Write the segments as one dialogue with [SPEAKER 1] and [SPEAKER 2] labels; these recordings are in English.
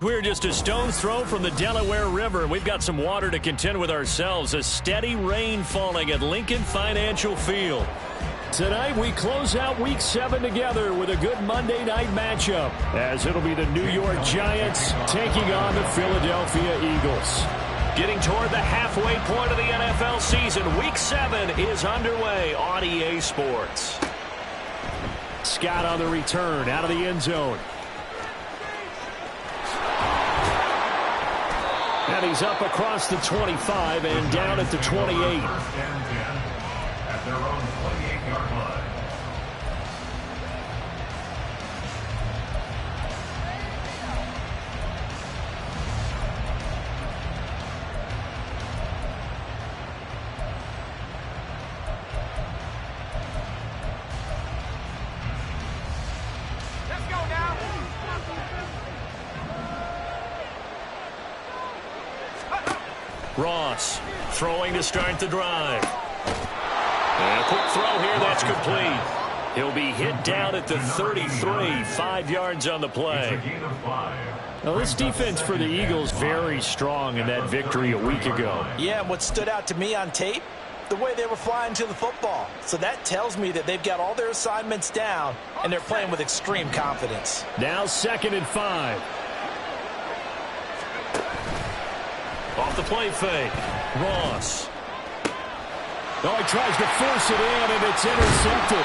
[SPEAKER 1] We're just a stone's throw from the Delaware River. We've got some water to contend with ourselves. A steady rain falling at Lincoln Financial Field. Tonight we close out Week 7 together with a good Monday night matchup, as it'll be the New York Giants taking on the Philadelphia Eagles. Getting toward the halfway point of the NFL season, Week 7 is underway on EA Sports. Scott on the return out of the end zone. And he's up across the 25 and down at the 28. At their own 28-yard line. Ross throwing to start the drive. And a quick throw here, that's complete. He'll be hit down at the 33, 5 yards on the play. Now, this defense for the Eagles very strong in that victory a week ago.
[SPEAKER 2] Yeah, and what stood out to me on tape, the way they were flying to the football. So that tells me that they've got all their assignments down, and they're playing with extreme confidence.
[SPEAKER 1] Now 2nd and 5. Off the play fake. Ross. Oh, he tries to force it in, and it's intercepted.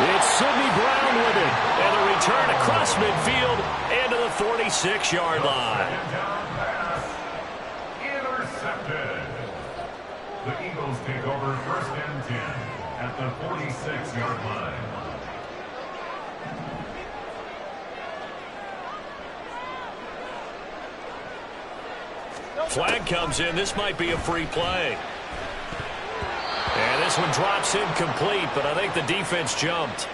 [SPEAKER 1] It's Sidney Brown with it. And a return across midfield and to the 46-yard line.
[SPEAKER 3] Intercepted. The Eagles take over 1st and 10 at the 46-yard line.
[SPEAKER 1] Flag comes in. This might be a free play. And this one drops incomplete, but I think the defense jumped.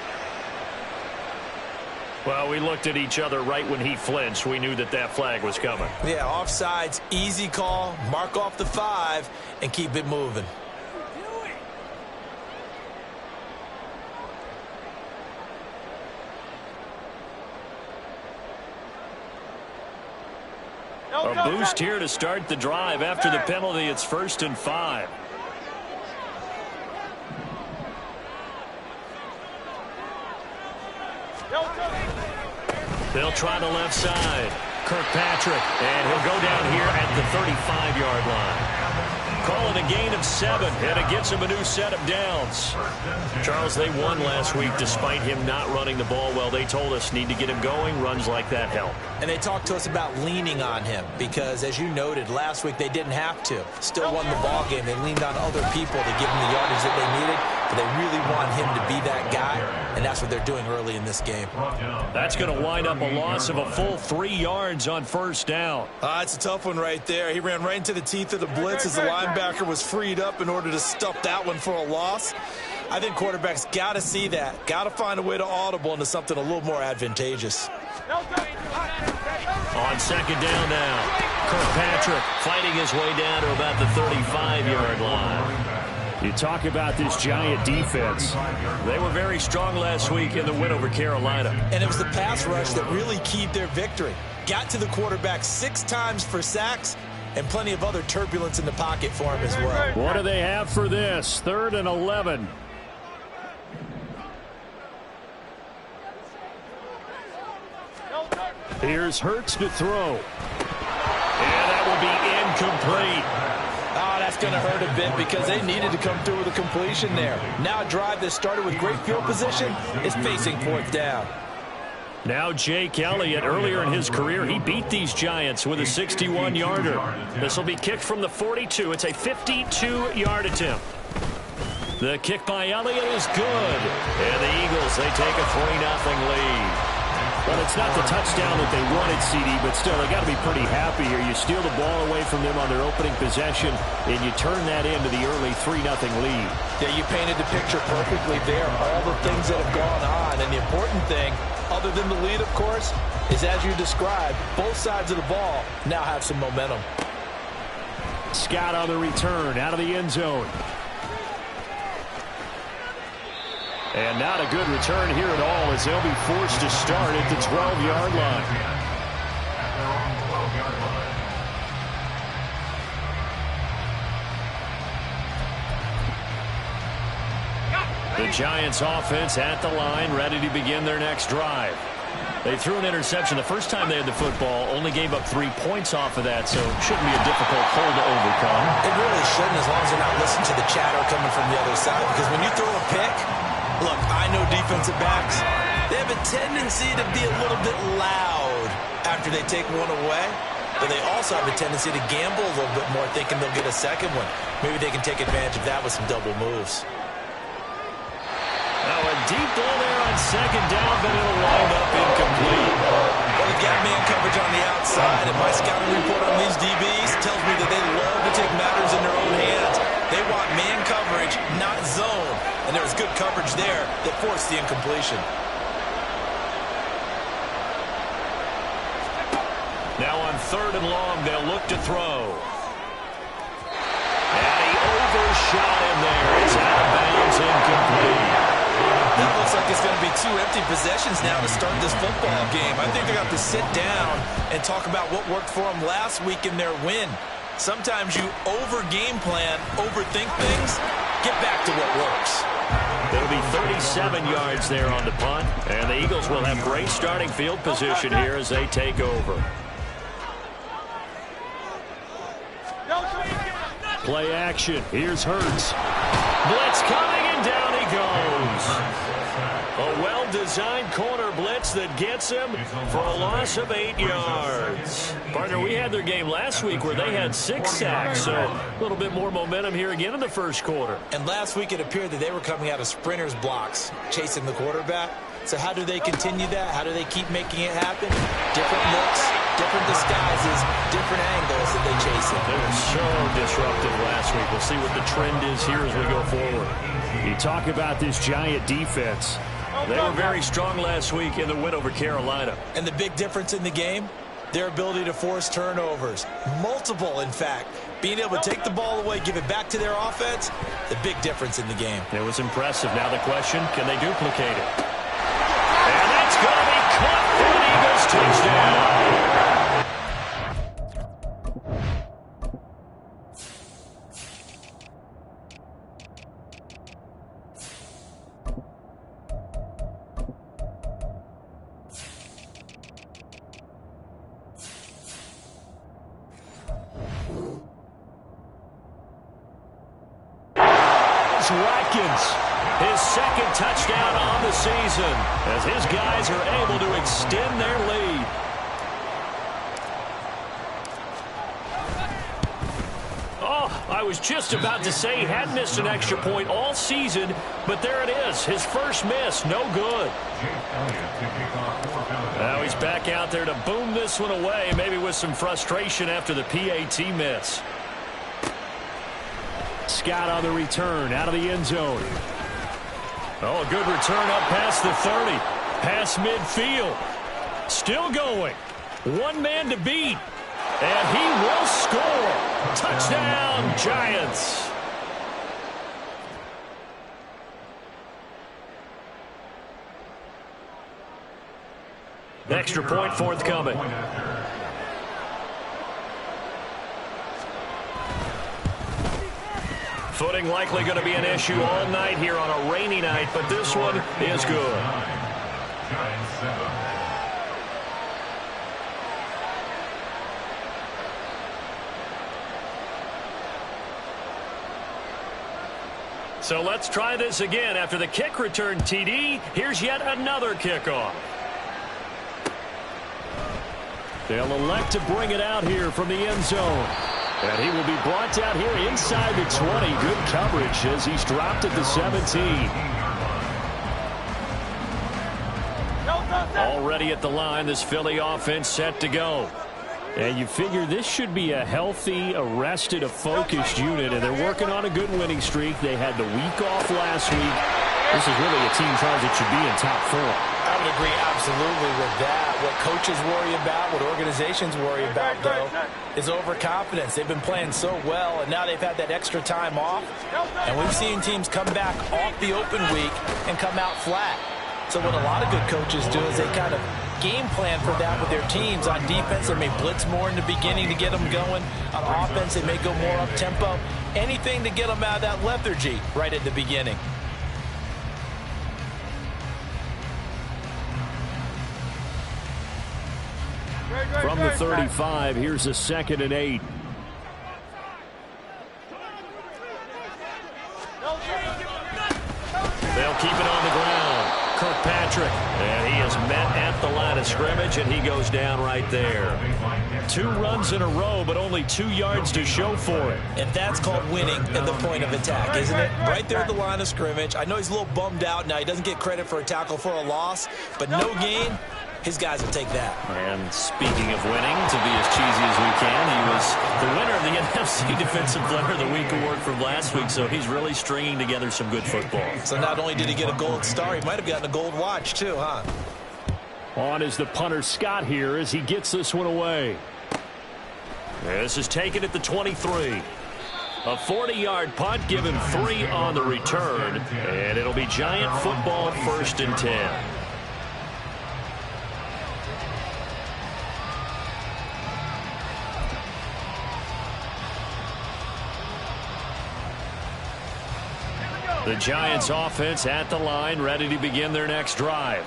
[SPEAKER 1] Well, we looked at each other right when he flinched. We knew that that flag was coming.
[SPEAKER 2] Yeah, offsides, easy call, mark off the 5, and keep it moving.
[SPEAKER 1] A boost here to start the drive. After the penalty, it's 1st and 5. They'll try the left side. Kirkpatrick, and he'll go down here at the 35-yard line. Call it a gain of 7, and it gets him a new set of downs. Charles, they won last week despite him not running the ball well. They told us need to get him going. Runs like that help.
[SPEAKER 2] And they talked to us about leaning on him because, as you noted, last week they didn't have to. Still won the ball game. They leaned on other people to give him the yardage that they needed, but they really want him to be that guy, and that's what they're doing early in this game.
[SPEAKER 1] That's going to wind up a loss of a full 3 yards on 1st down.
[SPEAKER 2] It's a tough one right there. He ran right into the teeth of the blitz as the linebacker was freed up in order to stuff that one for a loss. I think quarterbacks got to see that. Got to find a way to audible into something a little more advantageous.
[SPEAKER 1] On 2nd down now, Kirkpatrick fighting his way down to about the 35-yard line. You talk about this Giant defense. They were very strong last week in the win over Carolina.
[SPEAKER 2] And it was the pass rush that really keyed their victory. Got to the quarterback 6 times for sacks, and plenty of other turbulence in the pocket for him as well.
[SPEAKER 1] What do they have for this? 3rd and 11. Here's Hurts to throw. And that will be incomplete.
[SPEAKER 2] Oh, that's going to hurt a bit because they needed to come through with a completion there. Now a drive that started with great field position is facing 4th down.
[SPEAKER 1] Now Jake Elliott, earlier in his career, he beat these Giants with a 61-yarder. This will be kicked from the 42. It's a 52-yard attempt. The kick by Elliott is good. And the Eagles, they take a 3-0 lead. Well, it's not the touchdown that they wanted, CD, but still, they got to be pretty happy here. You steal the ball away from them on their opening possession, and you turn that into the early 3-0 lead.
[SPEAKER 2] Yeah, you painted the picture perfectly there. All the things that have gone on, and the important thing, other than the lead, of course, is as you described, both sides of the ball now have some momentum.
[SPEAKER 1] Scott on the return, out of the end zone. And not a good return here at all, as they'll be forced to start at the 12-yard line. The Giants offense at the line, ready to begin their next drive. They threw an interception the first time they had the football, only gave up 3 points off of that, so it shouldn't be a difficult hole to overcome.
[SPEAKER 2] It really shouldn't, as long as you're not listening to the chatter coming from the other side, because when you throw a pick, look, I know defensive backs, they have a tendency to be a little bit loud after they take one away, but they also have a tendency to gamble a little bit more, thinking they'll get a second one. Maybe they can take advantage of that with some double moves.
[SPEAKER 1] Now a deep ball there on second down, but it'll wind up incomplete.
[SPEAKER 2] Well, they've got man coverage on the outside, and my scouting report on these DBs tells me that they love to take matters in their own hands. They want man coverage, not zone. And there was good coverage there that forced the incompletion.
[SPEAKER 1] Now on 3rd and long, they'll look to throw. And he overshot him there. It's out of bounds, incomplete.
[SPEAKER 2] That looks like it's going to be 2 empty possessions now to start this football game. I think they're going to have to sit down and talk about what worked for them last week in their win. Sometimes you over-game plan, overthink things, get back to what works.
[SPEAKER 1] It'll be 37 yards there on the punt, and the Eagles will have great starting field position here as they take over. Play action. Here's Hurts. Blitz coming, and down he goes. A well-designed corner blitz that gets him for a loss of 8 yards. Partner, we had their game last week where they had 6 sacks, so a little bit more momentum here again in the first quarter.
[SPEAKER 2] And last week it appeared that they were coming out of sprinters blocks, chasing the quarterback. So how do they continue that? How do they keep making it happen? Different looks, different disguises, different angles that they chase it.
[SPEAKER 1] They were so disruptive last week. We'll see what the trend is here as we go forward. You talk about this Giant defense. They were very strong last week in the win over Carolina.
[SPEAKER 2] And the big difference in the game, their ability to force turnovers. Multiple, in fact. Being able to take the ball away, give it back to their offense, the big difference in the game.
[SPEAKER 1] It was impressive. Now the question, can they duplicate it? And that's going to be caught for an Eagles touchdown. Watkins, his second touchdown on the season, as his guys are able to extend their lead. Oh, I was just about to say he hadn't missed an extra point all season, but there it is, his first miss, no good. Now he's back out there to boom this one away, maybe with some frustration after the PAT miss. Scott on the return, out of the end zone. Oh, a good return up past the 30. Past midfield. Still going. One man to beat. And he will score. Touchdown, Giants. Extra point forthcoming. Footing likely going to be an issue all night here on a rainy night, but this one is good. So let's try this again. After the kick return TD, here's yet another kickoff. They'll elect to bring it out here from the end zone. And he will be brought down here inside the 20. Good coverage as he's dropped at the 17. Already at the line, this Philly offense set to go. And you figure this should be a healthy, arrested, a focused unit, and they're working on a good winning streak. They had the week off last week. This is really a team charge that should be in top 4.
[SPEAKER 2] I would agree absolutely with that. What coaches worry about, what organizations worry about, though, is overconfidence. They've been playing so well, and now they've had that extra time off. And we've seen teams come back off the open week and come out flat. So what a lot of good coaches do is they kind of game plan for that with their teams. On defense, they may blitz more in the beginning to get them going. On offense, they may go more up-tempo. Anything to get them out of that lethargy right at the beginning.
[SPEAKER 1] From the 35, here's a 2nd and 8. They'll keep it on the ground. Kirkpatrick, and he is met at the line of scrimmage, and he goes down right there. 2 runs in a row, but only 2 yards to show for it.
[SPEAKER 2] And that's called winning at the point of attack, isn't it? Right there at the line of scrimmage. I know he's a little bummed out now. He doesn't get credit for a tackle for a loss, but no gain. His guys will take that.
[SPEAKER 1] And speaking of winning, to be as cheesy as we can, he was the winner of the NFC Defensive Player of the Week award from last week, so he's really stringing together some good football.
[SPEAKER 2] So not only did he get a gold star, he might have gotten a gold watch too, huh?
[SPEAKER 1] On is the punter Scott here as he gets this one away. This is taken at the 23. A 40-yard punt, given 3 on the return, and it'll be Giant football, 1st and 10. The Giants offense at the line, ready to begin their next drive.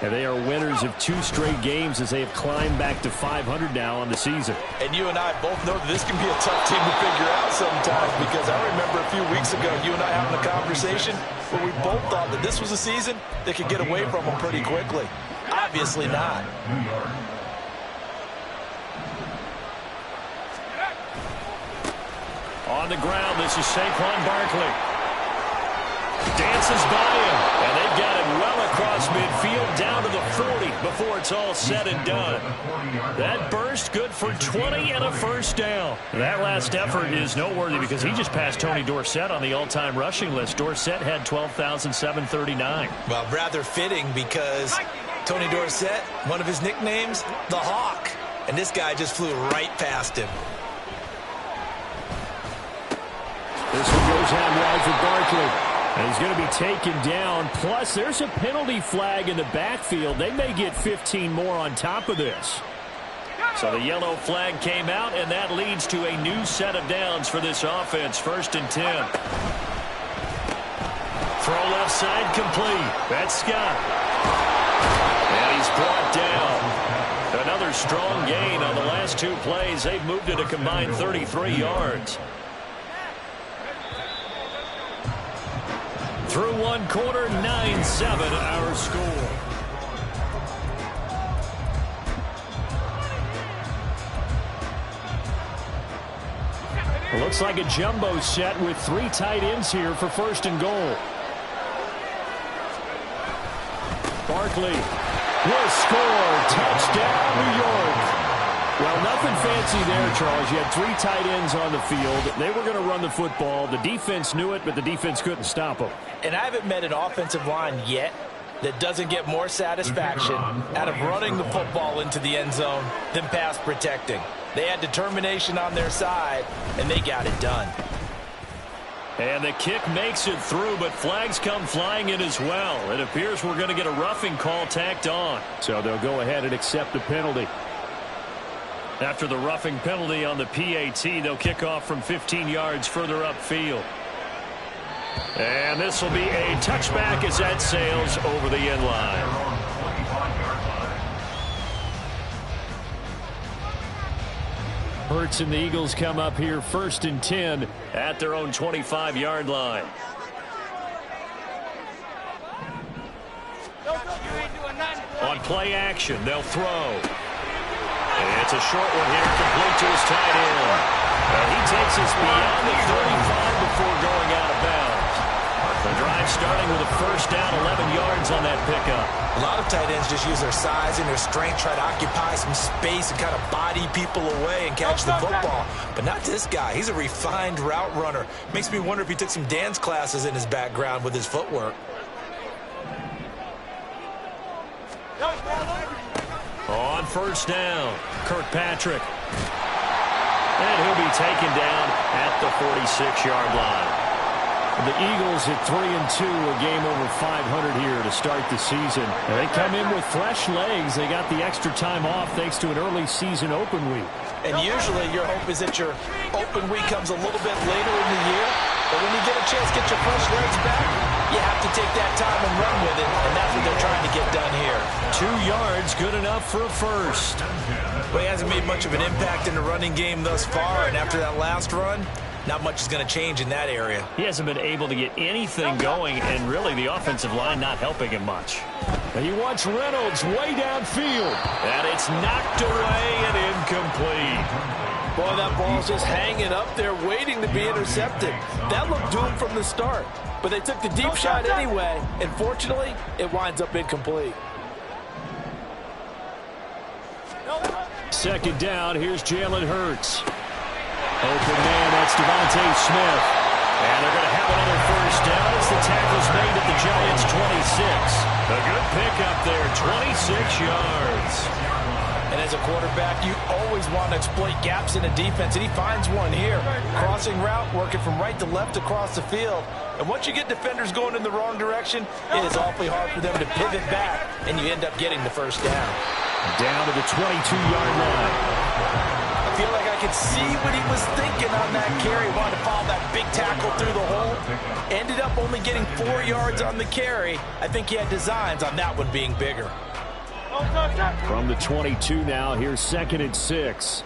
[SPEAKER 1] And they are winners of 2 straight games as they have climbed back to 500 now on the season.
[SPEAKER 2] And you and I both know that this can be a tough team to figure out sometimes, because I remember a few weeks ago you and I having a conversation where we both thought that this was a season that could get away from them pretty quickly. Obviously not.
[SPEAKER 1] On the ground, this is Saquon Barkley. Dances by him, and they've got it well across midfield down to the 40 before it's all said and done. That burst good for 20 and a 1st down. That last effort is noteworthy because he just passed Tony Dorsett on the all-time rushing list. Dorsett had 12,739.
[SPEAKER 2] Well, rather fitting because Tony Dorsett, one of his nicknames, the Hawk. And this guy just flew right past him.
[SPEAKER 1] This one goes out wide for Barkley. And he's going to be taken down. Plus, there's a penalty flag in the backfield. They may get 15 more on top of this. So the yellow flag came out, and that leads to a new set of downs for this offense. 1st and 10. Throw left side complete. That's Scott. And he's brought down. Another strong gain on the last 2 plays. They've moved it a combined 33 yards. Through 1 quarter, 9-7 our score. It looks like a jumbo set with 3 tight ends here for 1st and goal. Barkley will score. Touchdown, New York. Well, nothing fancy there, Charles. You had 3 tight ends on the field. They were going to run the football. The defense knew it, but the defense couldn't stop them.
[SPEAKER 2] And I haven't met an offensive line yet that doesn't get more satisfaction out of running the football into the end zone than pass protecting. They had determination on their side, and they got it done.
[SPEAKER 1] And the kick makes it through, but flags come flying in as well. It appears we're going to get a roughing call tacked on. So they'll go ahead and accept the penalty. After the roughing penalty on the PAT, they'll kick off from 15 yards further upfield. And this will be a touchback as that sails over the end line. Hurts and the Eagles come up here 1st and 10 at their own 25-yard line. On play action, they'll throw. It's a short one here, complete to his tight end. And he takes us beyond the 35 before going out of bounds. The drive starting with a first down, 11 yards on that pickup.
[SPEAKER 2] A lot of tight ends just use their size and their strength, try to occupy some space and kind of body people away and catch the football. But not this guy. He's a refined route runner. Makes me wonder if he took some dance classes in his background with his footwork.
[SPEAKER 1] On first down, Kirkpatrick. And he'll be taken down at the 46-yard line. The Eagles at 3-2, a game over 500 here to start the season. They come in with fresh legs. They got the extra time off thanks to an early season open week.
[SPEAKER 2] And usually your hope is that your open week comes a little bit later in the year. But when you get a chance to get your fresh legs back, you have to take that time and run with it. And that's what they're trying to get done here.
[SPEAKER 1] 2 yards, good enough for a first.
[SPEAKER 2] Well, he hasn't made much of an impact in the running game thus far. And after that last run, not much is going to change in that area.
[SPEAKER 1] He hasn't been able to get anything going, and really the offensive line not helping him much. And he wants Reynolds way downfield. And it's knocked away and incomplete.
[SPEAKER 4] Boy, that ball's just hanging up there waiting to be intercepted. That looked doomed from the start. But they took the deep shot anyway, and fortunately, it winds up incomplete.
[SPEAKER 1] Second down, here's Jalen Hurts. Open man, that's Devontae Smith. And they're going to have another first down as the tackle's made at the Giants' 26. A good pickup there, 26 yards.
[SPEAKER 2] And as a quarterback, you always want to exploit gaps in a defense, and he finds one here. Crossing route, working from right to left across the field. And once you get defenders going in the wrong direction, it is awfully hard for them to pivot back, and you end up getting the first down.
[SPEAKER 1] Down to the 22-yard line.
[SPEAKER 2] I feel like I could see what he was thinking on that carry. Wanted to follow that big tackle through the hole. Ended up only getting 4 yards on the carry. I think he had designs on that one being bigger.
[SPEAKER 1] From the 22 now, here's 2nd and 6.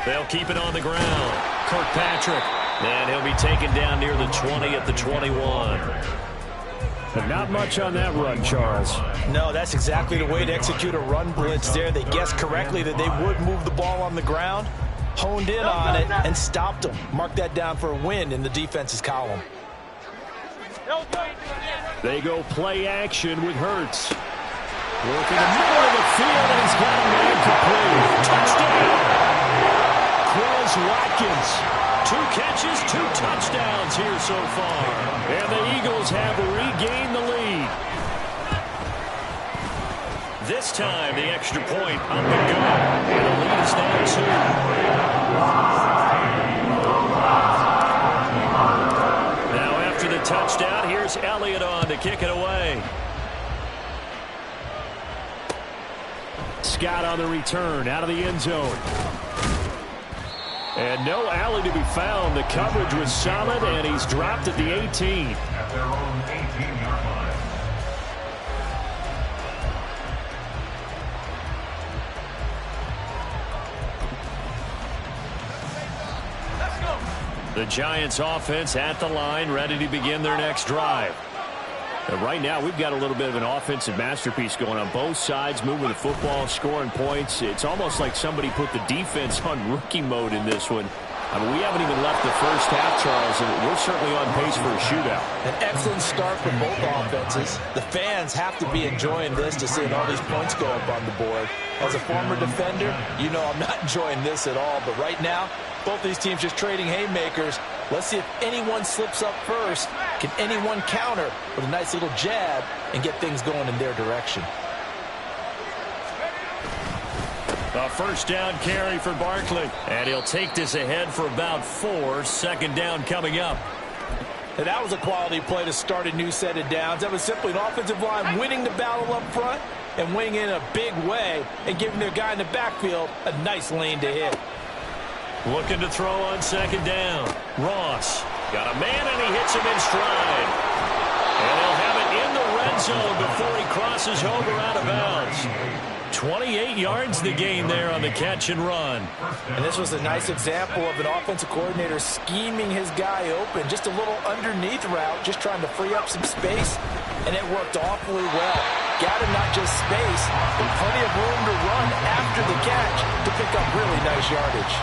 [SPEAKER 1] They'll keep it on the ground. Kirkpatrick. And he'll be taken down near the 20 at the 21. But not much on that run, Charles.
[SPEAKER 2] No, that's exactly the way to execute a run blitz there. They guessed correctly that they would move the ball on the ground, honed in on it, and stopped them. Mark that down for a win in the defense's column.
[SPEAKER 1] They go play action with Hurts. Working the middle of the field, and he's got a man complete. Touchdown! Quez Watkins. 2 catches, 2 touchdowns here so far. And the Eagles have regained the lead. This time, the extra point up and go. And the lead is now 2. Now after the touchdown, here's Elliott on to kick it away. Scott on the return, out of the end zone. And no alley to be found. The coverage was solid, and he's dropped at the 18.
[SPEAKER 3] At their own 18-yard line.
[SPEAKER 1] The Giants offense at the line, ready to begin their next drive. And right now, we've got a little bit of an offensive masterpiece going on both sides, moving the football, scoring points. It's almost like somebody put the defense on rookie mode in this one. I mean, we haven't even left the first half, Charles, and we're certainly on pace for a shootout.
[SPEAKER 2] An excellent start for both offenses. The fans have to be enjoying this to seeing all these points go up on the board. As a former defender, you know I'm not enjoying this at all. But right now, both these teams just trading haymakers. Let's see if anyone slips up first. Can anyone counter with a nice little jab and get things going in their direction?
[SPEAKER 1] A first down carry for Barkley. And he'll take this ahead for about 4. Second down coming up.
[SPEAKER 4] And that was a quality play to start a new set of downs. That was simply an offensive line winning the battle up front and winning in a big way and giving their guy in the backfield a nice lane to hit.
[SPEAKER 1] Looking to throw on second down. Ross got a man, and he hits him in stride. And he'll have it in the red zone before he crosses over out of bounds. 28 yards the gain there on the catch and run.
[SPEAKER 2] And this was a nice example of an offensive coordinator scheming his guy open. Just a little underneath route, just trying to free up some space, and it worked awfully well.
[SPEAKER 4] Gathered not just space, but plenty of room to run after the catch to pick up really nice yardage.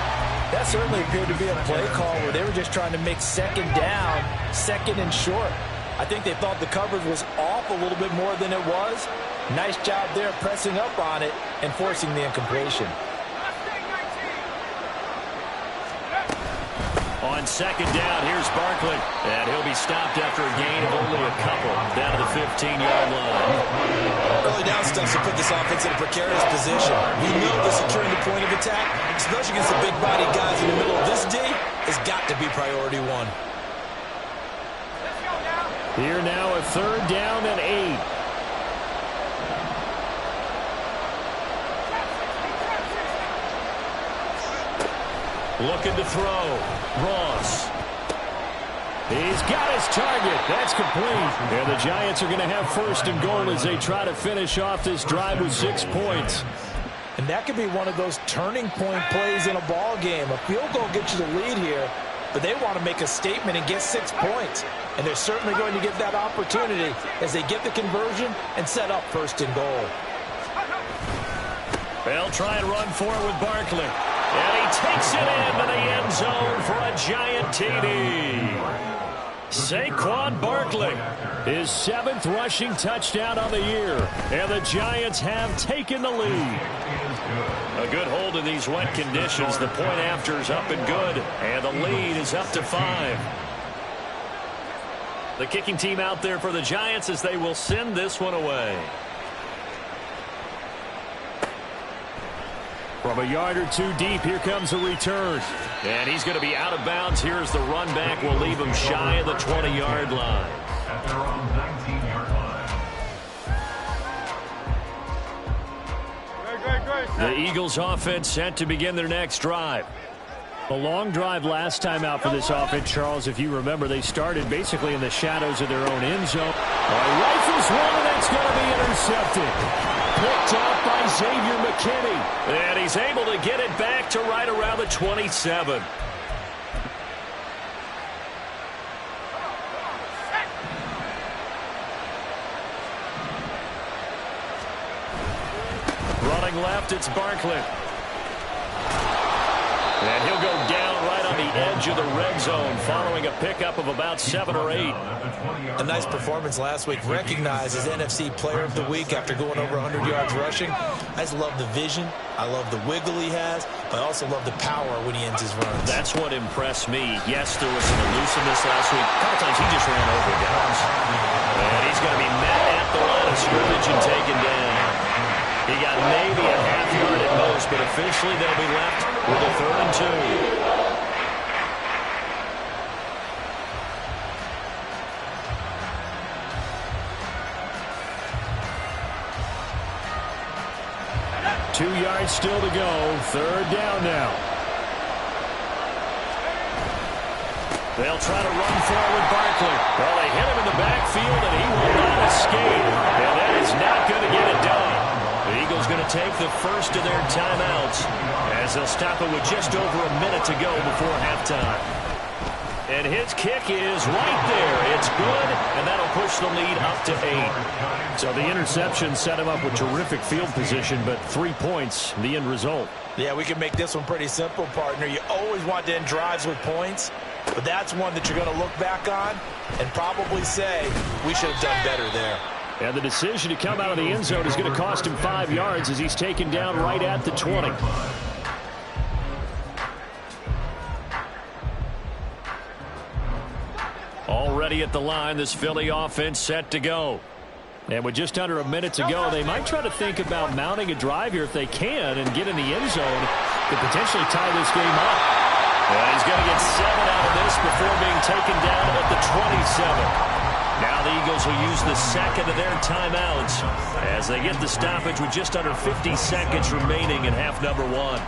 [SPEAKER 4] That certainly appeared to be a play call where they were just trying to make second down, second and short. I think they thought the coverage was off a little bit more than it was. Nice job there pressing up on it and forcing the incompletion.
[SPEAKER 1] On second down, here's Barkley. And he'll be stopped after a gain of only a couple down to the 15-yard line.
[SPEAKER 2] Early down stuff to put this offense in a precarious position. We know that securing the point of attack, especially against the big-bodied guys in the middle of this D, has got to be priority one.
[SPEAKER 1] Here now a third down and 8. Looking to throw. Ross. He's got his target. That's complete. And the Giants are going to have first and goal as they try to finish off this drive with 6 points.
[SPEAKER 4] And that could be one of those turning point plays in a ball game. A field goal gets you the lead here, but they want to make a statement and get 6 points. And they're certainly going to get that opportunity as they get the conversion and set up first and goal.
[SPEAKER 1] They'll try and run for it with Barkley. And he takes it into the end zone for a Giant TD. Saquon Barkley, his 7th rushing touchdown on the year. And the Giants have taken the lead. A good hold in these wet conditions. The point after is up and good. And the lead is up to 5. The kicking team out there for the Giants as they will send this one away. From a yard or two deep, here comes a return. And he's going to be out of bounds. Here's the run back. Will leave him shy of the 20-yard line.
[SPEAKER 3] At their own 19-yard line.
[SPEAKER 1] The Eagles offense set to begin their next drive. A long drive last time out for this offense, Charles. If you remember, they started basically in the shadows of their own end zone. Rifles one, and that's going to be intercepted. Picked up by Xavier McKinney. And he's able to get it back to right around the 27. Running left, it's Barkley. And he'll go down right on the edge of the red zone following a pickup of about 7 or 8.
[SPEAKER 2] A nice performance last week, recognized as NFC Player of the Week after going over 100 yards rushing. I just love the vision. I love the wiggle he has, but I also love the power when he ends his runs.
[SPEAKER 1] That's what impressed me. Yes, there was some elusiveness last week. A couple times he just ran over guys. And he's going to be met at the line of scrimmage and taken down. He got maybe a half yard at most, but officially they'll be left with a 3rd and 2. 2 yards still to go. 3rd down now. They'll try to run forward Barkley. Well, they hit him in the backfield, and he will not escape. And that is not going to get it done. The Eagles going to take the first of their timeouts as they'll stop it with just over a minute to go before halftime. And his kick is right there. It's good, and that'll push the lead up to 8. So the interception set him up with terrific field position, but 3 points, the end result.
[SPEAKER 4] Yeah, we can make this one pretty simple, partner. You always want to end drives with points, but that's one that you're going to look back on and probably say, we should have done better there.
[SPEAKER 1] And the decision to come out of the end zone is going to cost him 5 yards as he's taken down right at the 20. Already at the line, this Philly offense set to go. And with just under a minute to go, they might try to think about mounting a drive here if they can and get in the end zone to potentially tie this game up. And he's going to get 7 out of this before being taken down at the 27. Now the Eagles will use the second of their timeouts as they get the stoppage with just under 50 seconds remaining in half number 1.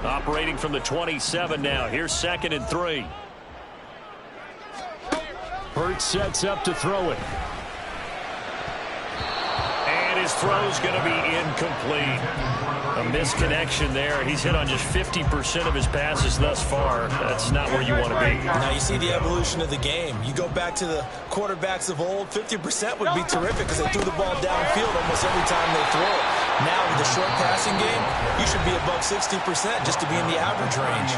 [SPEAKER 1] Operating from the 27 now. Here's 2nd and 3. Hurts sets up to throw it. And his his throw's going to be incomplete. A misconnection there. He's hit on just 50% of his passes thus far. That's not where you want to be.
[SPEAKER 2] Now you see the evolution of the game. You go back to the quarterbacks of old, 50% would be terrific because they threw the ball downfield almost every time they throw it. Now with the short passing game, you should be above 60% just to be in the average range.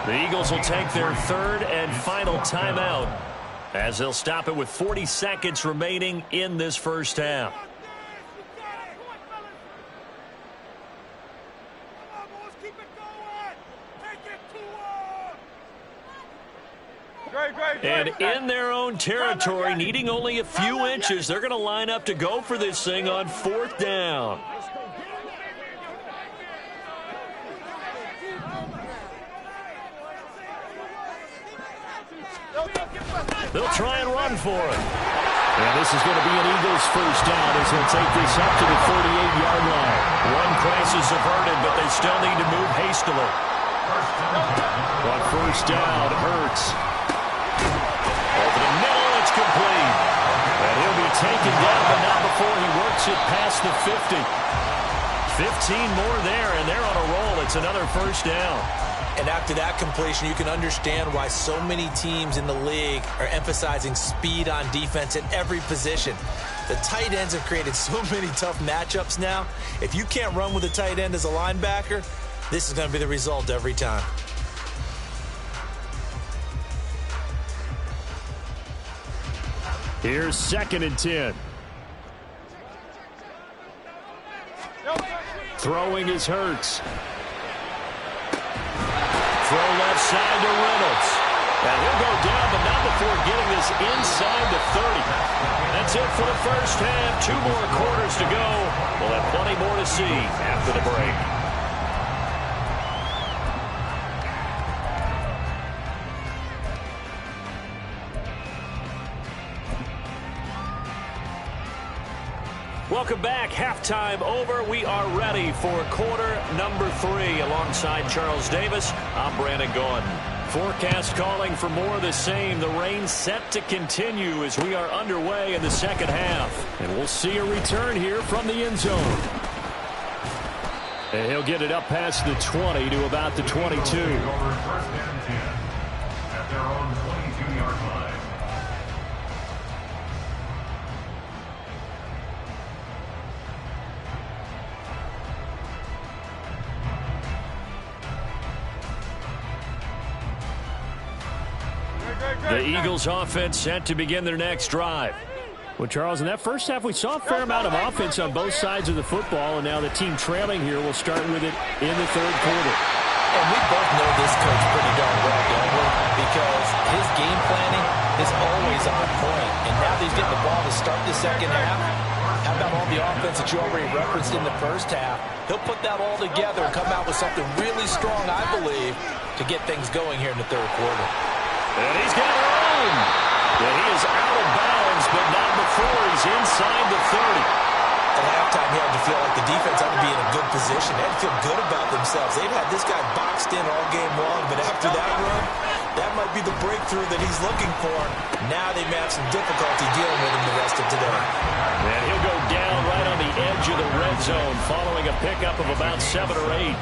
[SPEAKER 1] The Eagles will take their third and final timeout as they'll stop it with 40 seconds remaining in this first half. And in their own territory, needing only a few inches, they're going to line up to go for this thing on fourth down. They'll try and run for it. And this is going to be an Eagles first down as they'll take this up to the 38-yard line. One crisis averted, but they still need to move hastily. On first down, Hurts. Over the middle, it's complete. And he'll be taken down, but not before he works it past the 50. 15 more there, and they're on a roll. It's another first down.
[SPEAKER 2] And after that completion, you can understand why so many teams in the league are emphasizing speed on defense at every position. The tight ends have created so many tough matchups now. If you can't run with a tight end as a linebacker, this is going to be the result every time.
[SPEAKER 1] Here's 2nd and 10. Throwing is Hurts. Throw left side to Reynolds. And he'll go down, but not before getting this inside the 30. That's it for the first half. 2 more quarters to go. We'll have plenty more to see after the break. Welcome back. Halftime over. We are ready for quarter number 3. Alongside Charles Davis, I'm Brandon Gordon. Forecast calling for more of the same. The rain set to continue as we are underway in the second half. And we'll see a return here from the end zone. And he'll get it up past the 20 to about the 22.
[SPEAKER 3] First and 10 at their own 22-yard line.
[SPEAKER 1] The Eagles offense set to begin their next drive. Well, Charles, in that first half, we saw a fair amount of offense on both sides of the football, and now the team trailing here will start with it in the third quarter.
[SPEAKER 2] And we both know this coach pretty darn well, don't we? Because his game planning is always on point. And now that he's getting the ball to start the second half, how about all the offense that you already referenced in the first half? He'll put that all together and come out with something really strong, I believe, to get things going here in the third quarter.
[SPEAKER 1] And he's got it on. And he is out of bounds, but not before he's inside the 30.
[SPEAKER 2] At halftime, he had to feel like the defense had to be in a good position. They had to feel good about themselves. They've had this guy boxed in all game long, but after that run, that might be the breakthrough that he's looking for. Now they may have some difficulty dealing with him the rest of today.
[SPEAKER 1] And he'll go down right on the edge of the red zone following a pickup of about 7 or 8.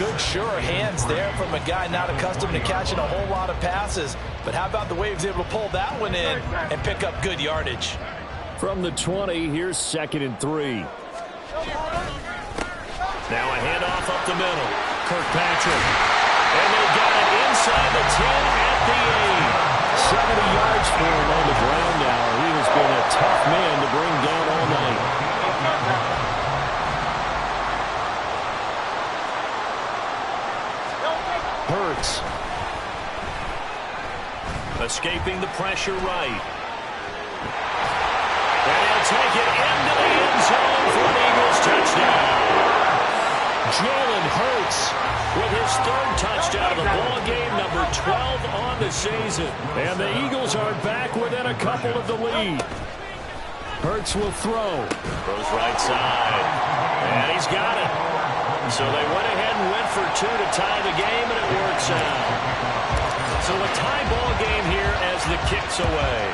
[SPEAKER 2] Good, sure hands there from a guy not accustomed to catching a whole lot of passes. But how about the way he was able to pull that one in and pick up good yardage?
[SPEAKER 1] From the 20, here's 2nd and 3. Now a handoff up the middle. Kirkpatrick. And they got it inside the 10 at the 8. 70 yards for him on the ground now. He has been a tough man to bring down all night. Hurts. Escaping the pressure right. And he'll take it into the end zone for an Eagles touchdown. Jalen Hurts with his 3rd touchdown of the ball game, number 12 on the season. And the Eagles are back within a couple of the lead. Hurts will throw. Throws right side. And he's got it. So they went ahead and went for 2 to tie the game, and it works out. So a tie ball game here as the kick's away.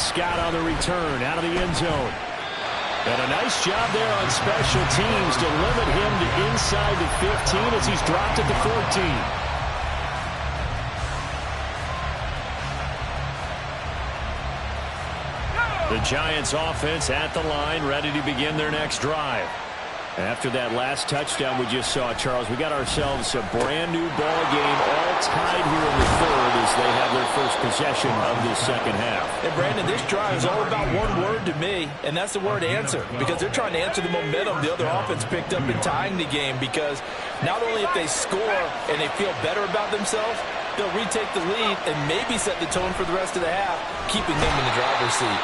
[SPEAKER 1] Scott on the return out of the end zone. And a nice job there on special teams to limit him to inside the 15 as he's dropped at the 14. The Giants offense at the line, ready to begin their next drive. After that last touchdown we just saw, Charles, we got ourselves a brand new ball game, all tied here in the third as they have their first possession of this second half.
[SPEAKER 4] And Brandon, this drive is all about one word to me, and that's the word answer, because they're trying to answer the momentum the other offense picked up in tying the game, because not only if they score and they feel better about themselves, they'll retake the lead and maybe set the tone for the rest of the half, keeping them in the driver's seat.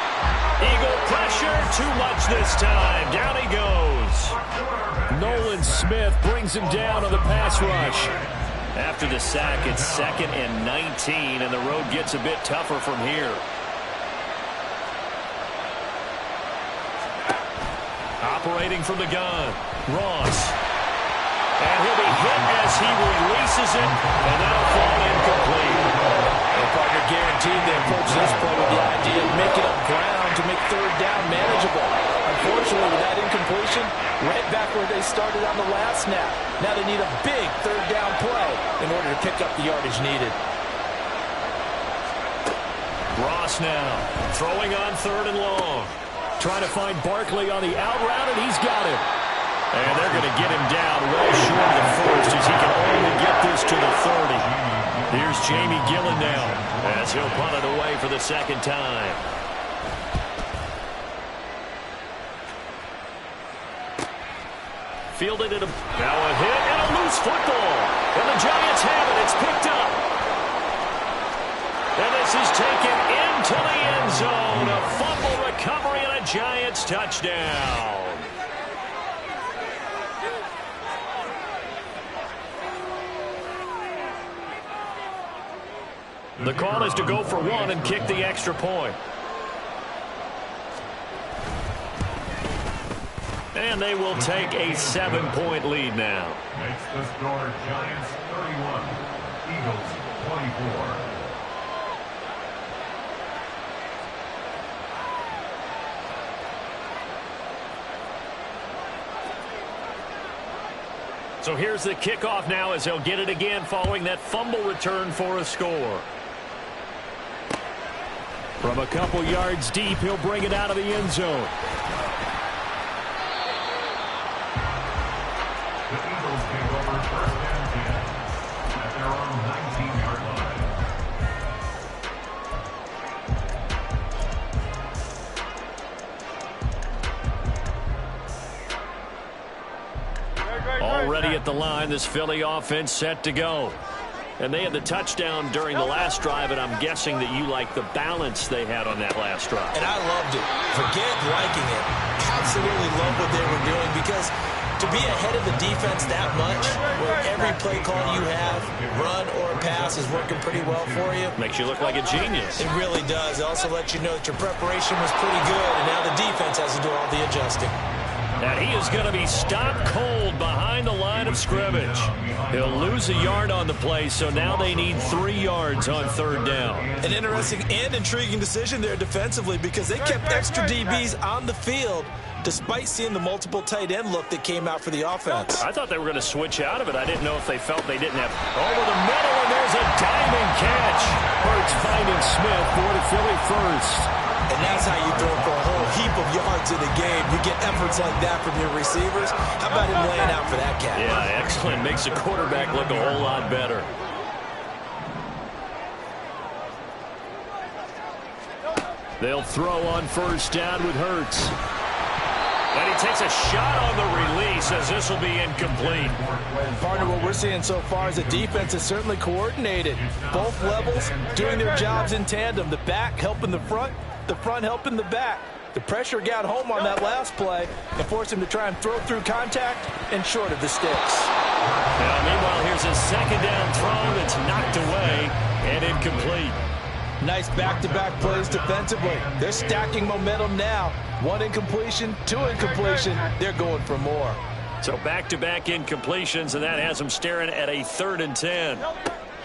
[SPEAKER 1] Eagle pressure, too much this time. Down he goes. Nolan Smith brings him down on the pass rush. After the sack, it's 2nd and 19, and the road gets a bit tougher from here. Operating from the gun, Ross. And he'll be hit as he releases it, and that'll fall incomplete.
[SPEAKER 4] And partner, guaranteed they approach this play with the idea of making up ground to make third down manageable. Unfortunately, with that incompletion, right back where they started on the last snap. Now they need a big third down play in order to pick up the yardage needed.
[SPEAKER 1] Ross now throwing on 3rd and long. Trying to find Barkley on the out route, and he's got him. And they're going to get him down well short of the first as he can only get this to the 30. Here's Jamie Gillen now as he'll punt it away for the second time. Fielded it. Now a hit and a loose football. And the Giants have it. It's picked up. And this is taken into the end zone. A fumble recovery and a Giants touchdown. The call is to go for one and kick the extra point. And they will take a 7-point lead now.
[SPEAKER 3] Makes the score Giants 31, Eagles 24.
[SPEAKER 1] So here's the kickoff now as they'll get it again following that fumble return for a score. From a couple yards deep, he'll bring it out of the end zone.
[SPEAKER 3] The Eagles take over 1st and 10 at their own 19-yard line.
[SPEAKER 1] Already at the line, this Philly offense set to go. And they had the touchdown during the last drive, and I'm guessing that you like the balance they had on that last drive.
[SPEAKER 2] And I loved it. Forget liking it. Absolutely love what they were doing, because to be ahead of the defense that much, where every play call you have, run or pass, is working pretty well for you.
[SPEAKER 1] Makes you look like a genius.
[SPEAKER 2] It really does. It also lets you know that your preparation was pretty good, and now the defense has to do all the adjusting.
[SPEAKER 1] And he is going to be stopped cold behind the line of scrimmage. He'll lose a yard on the play, so now they need 3 yards on 3rd down.
[SPEAKER 2] An interesting and intriguing decision there defensively, because they kept extra DBs on the field despite seeing the multiple tight end look that came out for the offense.
[SPEAKER 1] I thought they were going to switch out of it. I didn't know if they felt they didn't have over the middle, and there's a diving catch. Hurts finding Smith for the Philly first.
[SPEAKER 2] And that's how you throw for a whole heap of yards in the game. You get efforts like that from your receivers. How about him laying out for that catch?
[SPEAKER 1] Yeah, excellent. Makes the quarterback look a whole lot better. They'll throw on 1st down with Hurts. And he takes a shot on the release as this will be incomplete.
[SPEAKER 4] Partner, what we're seeing so far is the defense is certainly coordinated. Both levels doing their jobs in tandem. The back helping the front helping the back. The pressure got home on that last play and forced him to try and throw through contact and short of the sticks.
[SPEAKER 1] Now, meanwhile, here's a 2nd down throw that's knocked away and incomplete.
[SPEAKER 4] Nice back-to-back plays defensively. They're stacking momentum now. 1 incompletion, 2 incompletion. They're going for more.
[SPEAKER 1] So back-to-back incompletions, and that has them staring at a 3rd and 10.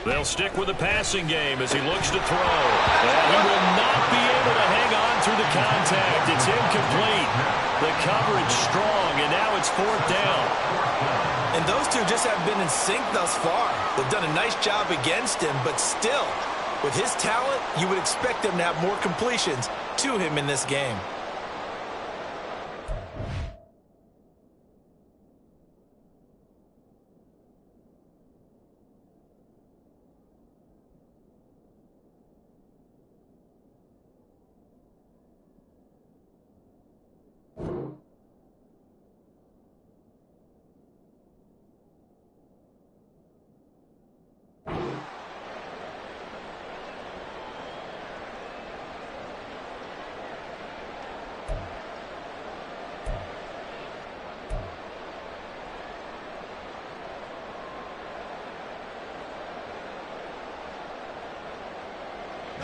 [SPEAKER 1] They'll stick with the passing game as he looks to throw. And he will not be able able to hang on through the contact. It's incomplete. The coverage strong, and now it's 4th down.
[SPEAKER 2] And those two just have been in sync thus far. They've done a nice job against him, but still, with his talent, you would expect him to have more completions to him in this game.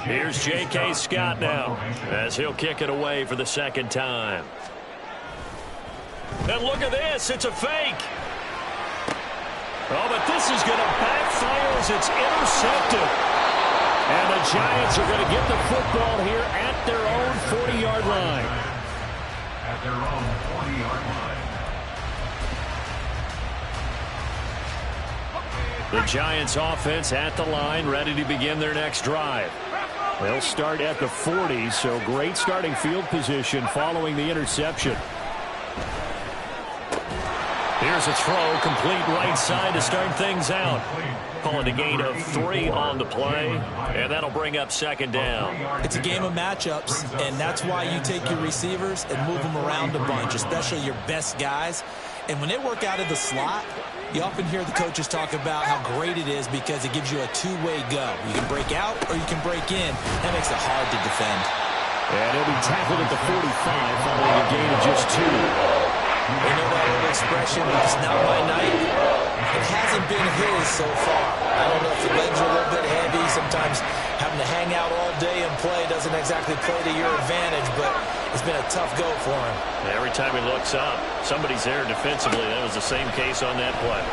[SPEAKER 1] Here's J.K. Scott now as he'll kick it away for the 2nd time. And look at this. It's a fake. Oh, but this is going to backfire as it's intercepted. And the Giants are going to get the football here at their own 40-yard line.
[SPEAKER 3] At their own 40-yard line.
[SPEAKER 1] The Giants offense at the line, ready to begin their next drive. They'll start at the 40, so great starting field position following the interception. Here's a throw, complete right side to start things out. Calling a gain of 3 on the play, and that'll bring up 2nd down.
[SPEAKER 2] It's a game of matchups, and that's why you take your receivers and move them around a bunch, especially your best guys. And when they work out of the slot, you often hear the coaches talk about how great it is because it gives you a two-way go. You can break out or you can break in. That makes it hard to defend.
[SPEAKER 1] And he'll be tackled at the 45 following a gain of just 2.
[SPEAKER 2] You know that old expression, it's not my night? It hasn't been his so far. I don't know if the legs are a little bit heavy. Sometimes having to hang out all day and play doesn't exactly play to your advantage, but it's been a tough go for him.
[SPEAKER 1] Every time he looks up, somebody's there defensively. That was the same case on that play.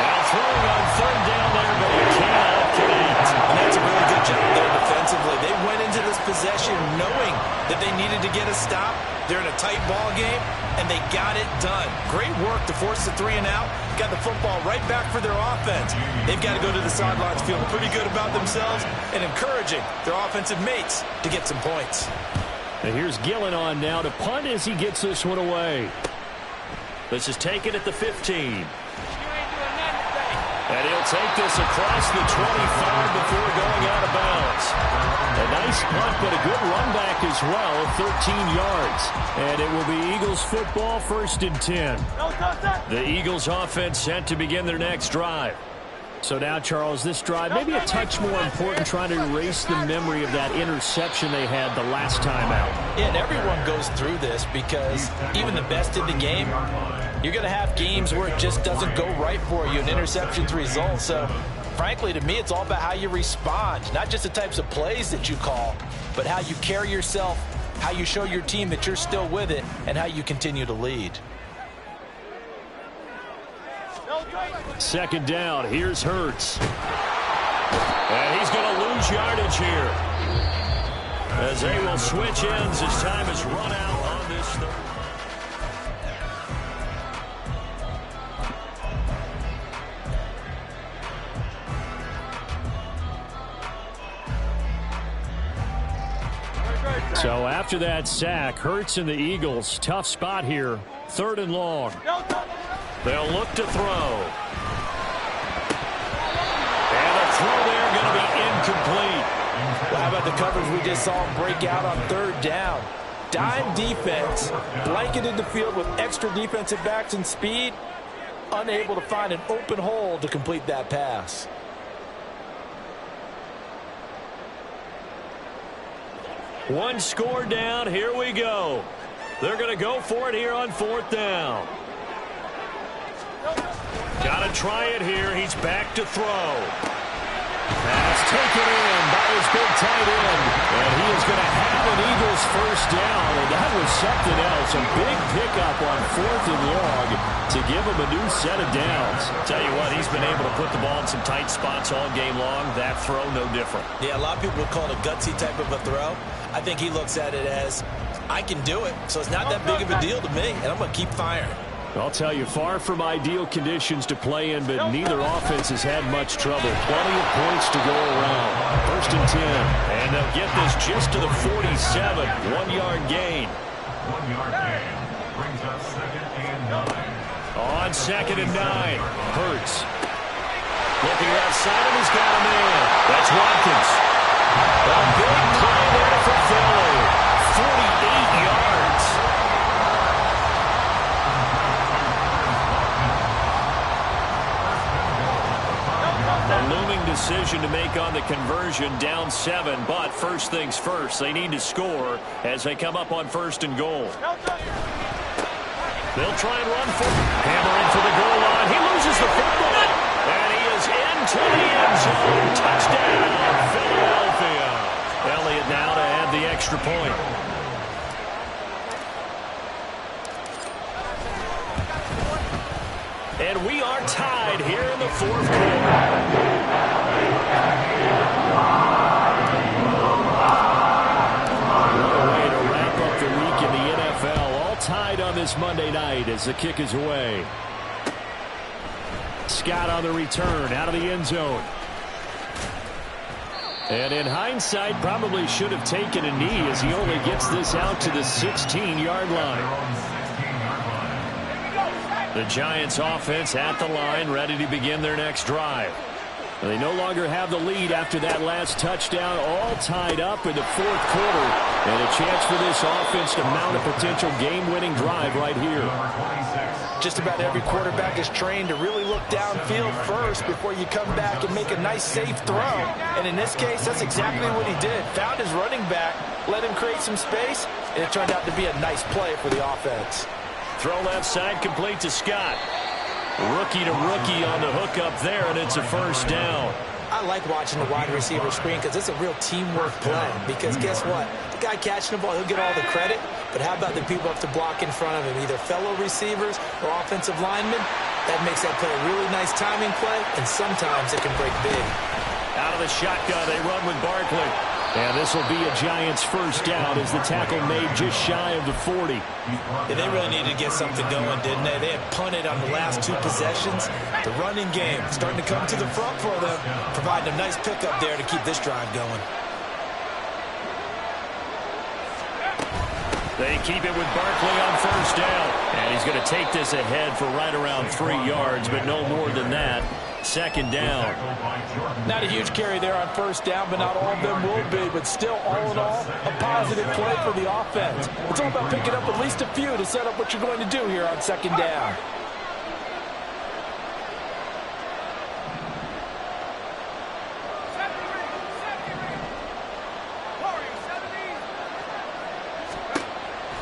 [SPEAKER 1] Now throwing on 3rd down there, but he cannot connect.
[SPEAKER 2] And that's a really good job there defensively. They went into this possession knowing that they needed to get a stop. They're in a tight ball game, and they got it done. Great work to force the 3 and out. Got the football right back for their offense. They've got to go to the sidelines feeling pretty good about themselves and encouraging their offensive mates to get some points.
[SPEAKER 1] And here's Gillen on now to punt as he gets this one away. This is taken at the 15. And he'll take this across the 25 before going out of bounds. A nice punt, but a good run back as well, 13 yards. And it will be Eagles football, 1st and 10. The Eagles offense set to begin their next drive. So now, Charles, this drive maybe a touch more important, trying to erase the memory of that interception they had the last time out.
[SPEAKER 2] Yeah, and everyone goes through this because even the best in the game, you're going to have games where it just doesn't go right for you, and interceptions result. So, frankly, to me, it's all about how you respond, not just the types of plays that you call, but how you carry yourself, how you show your team that you're still with it, and how you continue to lead.
[SPEAKER 1] 2nd down. Here's Hurts. And he's going to lose yardage here, as they will switch ends as time is run out on this third. So after that sack, Hurts and the Eagles, tough spot here. 3rd and long. They'll look to throw. And the throw there going to be incomplete.
[SPEAKER 2] Well, how about the coverage we just saw him break out on 3rd down? Dime defense, blanketed the field with extra defensive backs and speed, unable to find an open hole to complete that pass.
[SPEAKER 1] One score down. Here we go. They're going to go for it here on 4th down. Got to try it here. He's back to throw. Pass taken in by his big tight end. And he is going to have an Eagles 1st down. And that was something else. A big pickup on 4th and long. to give him a new set of downs. Tell you what, he's been able to put the ball in some tight spots all game long. That throw, no different.
[SPEAKER 2] Yeah, a lot of people would call it a gutsy type of a throw. I think he looks at it as, I can do it, so it's not that big of a deal to me, and I'm going to keep firing.
[SPEAKER 1] I'll tell you, far from ideal conditions to play in, but neither offense has had much trouble. Plenty of points to go around. 1st and 10. And they'll get this just to the 47. 1-yard gain.
[SPEAKER 3] 1-yard gain brings up 2nd and 9.
[SPEAKER 1] On 2nd and 9. Hurts. Looking outside him, he's got a man. That's Watkins. A big play there for Philly. 48 yards. A looming decision to make on the conversion, down 7, but first things first, they need to score as they come up on 1st and goal. They'll try and run for it. Hammering for the goal line. He loses the football, and he is into the end zone. Touchdown, Philadelphia. Elliott now to add the extra point. And we are tied here in the 4th quarter. What a way to wrap up the week in the NFL. All tied on this Monday night as the kick is away. Scott on the return out of the end zone. And in hindsight, probably should have taken a knee as he only gets this out to the 16-yard line. The Giants offense at the line, ready to begin their next drive. They no longer have the lead after that last touchdown, all tied up in the 4th quarter. And a chance for this offense to mount a potential game-winning drive right here.
[SPEAKER 4] Just about every quarterback is trained to really look downfield first before you come back and make a nice, safe throw. And in this case, that's exactly what he did. Found his running back, let him create some space, and it turned out to be a nice play for the offense.
[SPEAKER 1] Throw left side, complete to Scott. Rookie to rookie on the hookup there, and it's a 1st down.
[SPEAKER 2] I like watching the wide receiver screen because it's a real teamwork play. Because guess what? The guy catching the ball, he'll get all the credit. But how about the people up to block in front of him, either fellow receivers or offensive linemen? That makes that play a really nice timing play, and sometimes it can break big.
[SPEAKER 1] Out of the shotgun, they run with Barkley. And this will be a Giants 1st down as the tackle made just shy of the 40.
[SPEAKER 2] Yeah, they really needed to get something going, didn't they? They had punted on the last 2 possessions. The running game starting to come to the front for them, providing a nice pickup there to keep this drive going.
[SPEAKER 1] They keep it with Barkley on 1st down. And he's going to take this ahead for right around 3 yards, but no more than that. 2nd down.
[SPEAKER 4] Not a huge carry there on 1st down, but not all of them will be. But still, all in all, a positive play for the offense. It's all about picking up at least a few to set up what you're going to do here on 2nd down.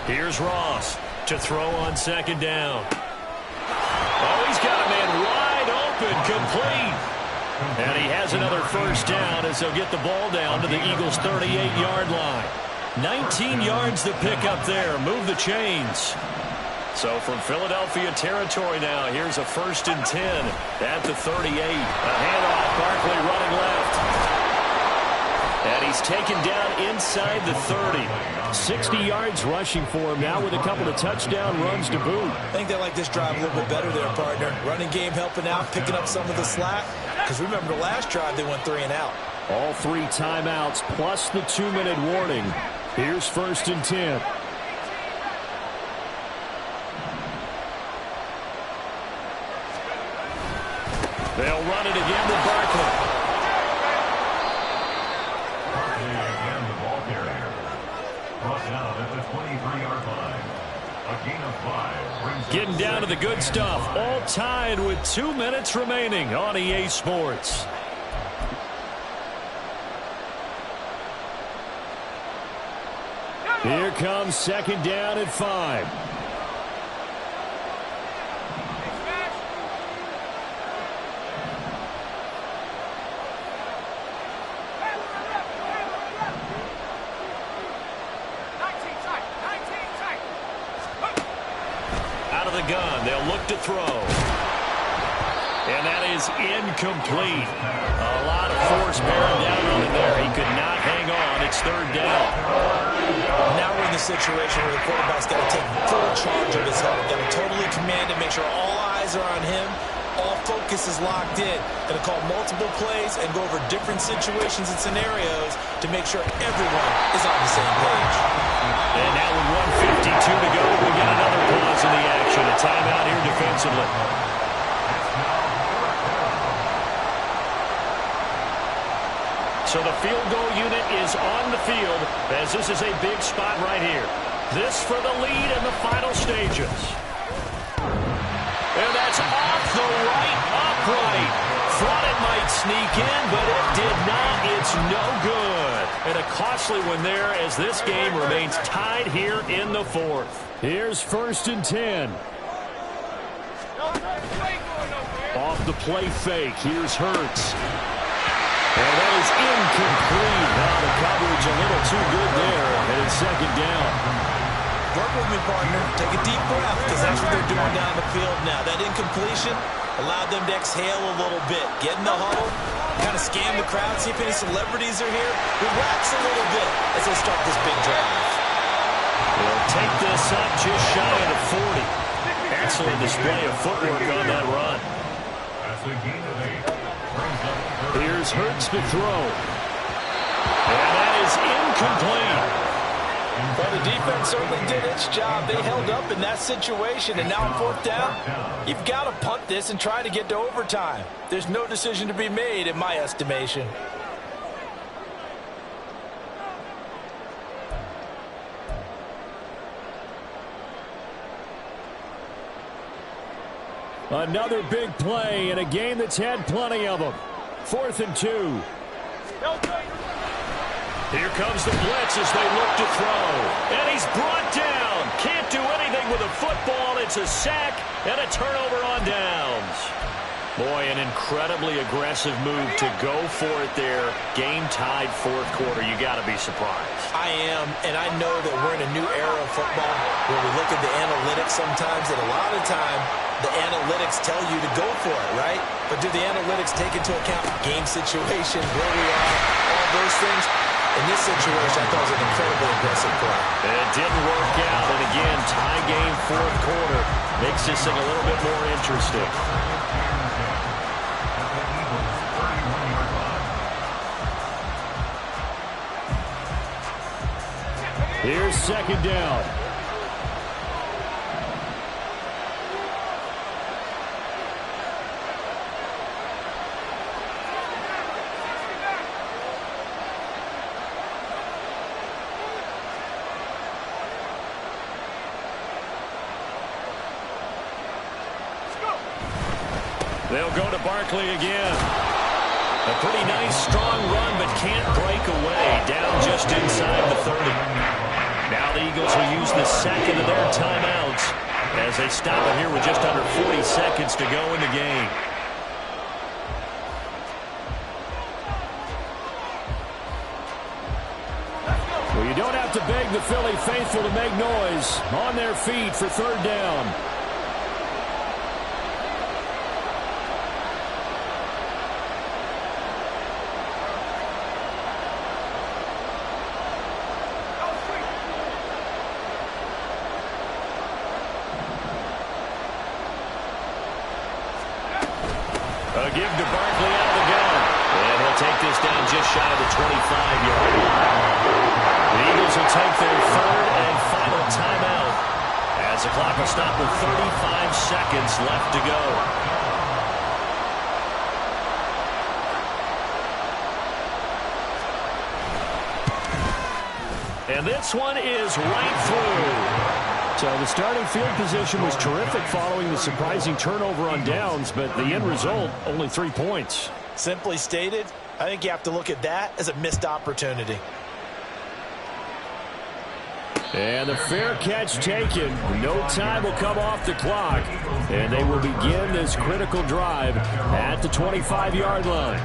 [SPEAKER 1] Here's Ross to throw on 2nd down. Oh, he's got a man wide open, complete. And he has another 1st down as they'll get the ball down to the Eagles' 38-yard line. 19 yards to pick up there. Move the chains. So from Philadelphia territory now, here's a 1st and 10 at the 38. A handoff, Barkley running left. And he's taken down inside the 30. 60 yards rushing for him now with a couple of touchdown runs to boot.
[SPEAKER 2] I think they like this drive a little bit better there, partner. Running game helping out, picking up some of the slack. Because remember, the last drive they went 3 and out.
[SPEAKER 1] All 3 timeouts plus the 2-minute warning. Here's 1st and 10. They'll run it again with Barkley.
[SPEAKER 3] Again, the ball carrier. Cross out at the 23-yard line. A gain of 5 brings
[SPEAKER 1] Getting down to the good stuff. All tied with 2 minutes remaining on EA Sports. Here comes 2nd down at 5. the gun. They'll look to throw. And that is incomplete. A lot of force bearing down on him there. He could not hang on. It's third down.
[SPEAKER 2] Now we're in the situation where the quarterback's got to take full charge of his huddle. Got to totally command it, make sure all eyes are on him. All focus is locked in. Going to call multiple plays and go over different situations and scenarios to make sure everyone is on the same page.
[SPEAKER 1] And now with 1:52 to go, we get another pause in the action. A timeout here defensively. So the field goal unit is on the field as this is a big spot right here. This for the lead in the final stages. And that's off the right upright. Thought it might sneak in, but it did not. It's no good. And a costly one there as this game remains tied here in the fourth. Here's 1st and 10. Off the play fake. Here's Hurts. And that is incomplete. Now the coverage a little too good there, and it's 2nd down.
[SPEAKER 2] Work with me, partner. Take a deep breath, because that's what they're doing down the field now. That incompletion allowed them to exhale a little bit. Get in the huddle, kind of scan the crowd, see if any celebrities are here. Relax a little bit as they start this big drive.
[SPEAKER 1] They'll take this up just shy of the 40. Excellent display of footwork on that run.
[SPEAKER 3] That's a gain of 8.
[SPEAKER 1] Here's Hurts to throw. And that is incomplete.
[SPEAKER 4] Well, the defense certainly did its job. They held up in that situation, and now on 4th down, you've got to punt this and try to get to overtime. There's no decision to be made, in my estimation.
[SPEAKER 1] Another big play in a game that's had plenty of them. 4th and 2. Here comes the blitz as they look to throw. And he's brought down. Can't do anything with a football. It's a sack and a turnover on downs. Boy, an incredibly aggressive move to go for it there. Game tied 4th quarter. You got to be surprised.
[SPEAKER 2] I am, and I know that we're in a new era of football where we look at the analytics sometimes, and a lot of the time the analytics tell you to go for it, right? But do the analytics take into account game situation, where we are, all those things? In this situation, I thought it was an incredibly aggressive play.
[SPEAKER 1] It didn't work out, and again, tie game 4th quarter makes this thing a little bit more interesting. Here's 2nd down. They'll go to Barkley again. A pretty nice, strong run, but can't break away. Down just inside the 30. Now the Eagles will use the 2nd of their timeouts as they stop it here with just under 40 seconds to go in the game. Well, you don't have to beg the Philly faithful to make noise. On their feet for 3rd down. A give to Barkley out of the gun. And he'll take this down just shy of the 25-yard line. The Eagles will take their 3rd and final timeout as the clock will stop with 35 seconds left to go. And this one is right through. So the starting field position was terrific following the surprising turnover on downs, but the end result, only 3 points.
[SPEAKER 4] Simply stated, I think you have to look at that as a missed opportunity.
[SPEAKER 1] And the fair catch taken. No time will come off the clock. And they will begin this critical drive at the 25-yard line.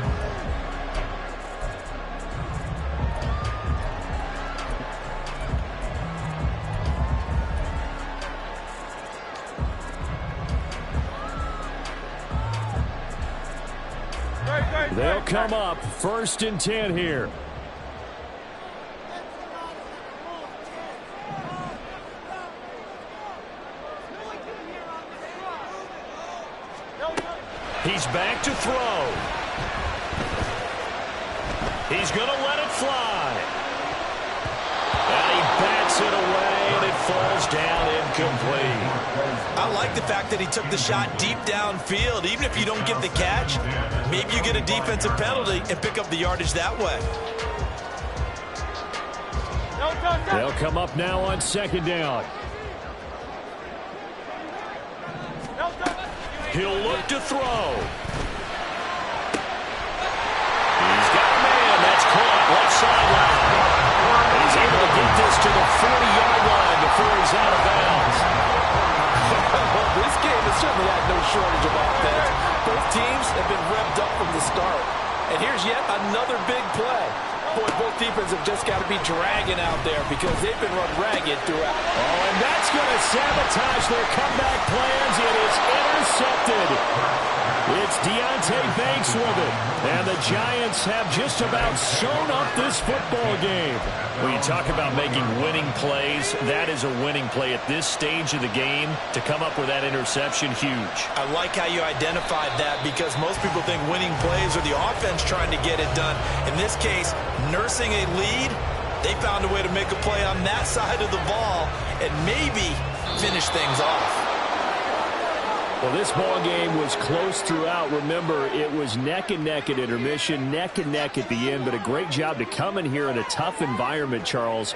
[SPEAKER 1] come up. 1st and 10 here. He's back to throw. He's going to let it fly. And he bats it away, and it falls down incomplete.
[SPEAKER 2] I like the fact that he took the shot deep downfield. Even if you don't get the catch, maybe you get a defensive penalty and pick up the yardage that way.
[SPEAKER 1] They'll come up now on 2nd down. He'll look to throw. He's got a man. That's caught. Left sideline. He's able to get this to the 40-yard line before he's out of bounds.
[SPEAKER 4] This game has certainly had no shortage of offense. Both teams have been revved up from the start. And here's yet another big play. Boy, both defenses have just got to be dragging out there because they've been run ragged throughout.
[SPEAKER 1] Oh, and that's going to sabotage their comeback plans. It is intercepted. It's Deontay Banks with it. And the Giants have just about sewn up this football game. When you talk about making winning plays, that is a winning play at this stage of the game. To come up with that interception, huge.
[SPEAKER 2] I like how you identified that because most people think winning plays are the offense trying to get it done. In this case, nursing a lead, they found a way to make a play on that side of the ball and maybe finish things off.
[SPEAKER 1] Well, this ball game was close throughout. Remember, it was neck and neck at intermission, neck and neck at the end, but a great job to come in here in a tough environment, Charles.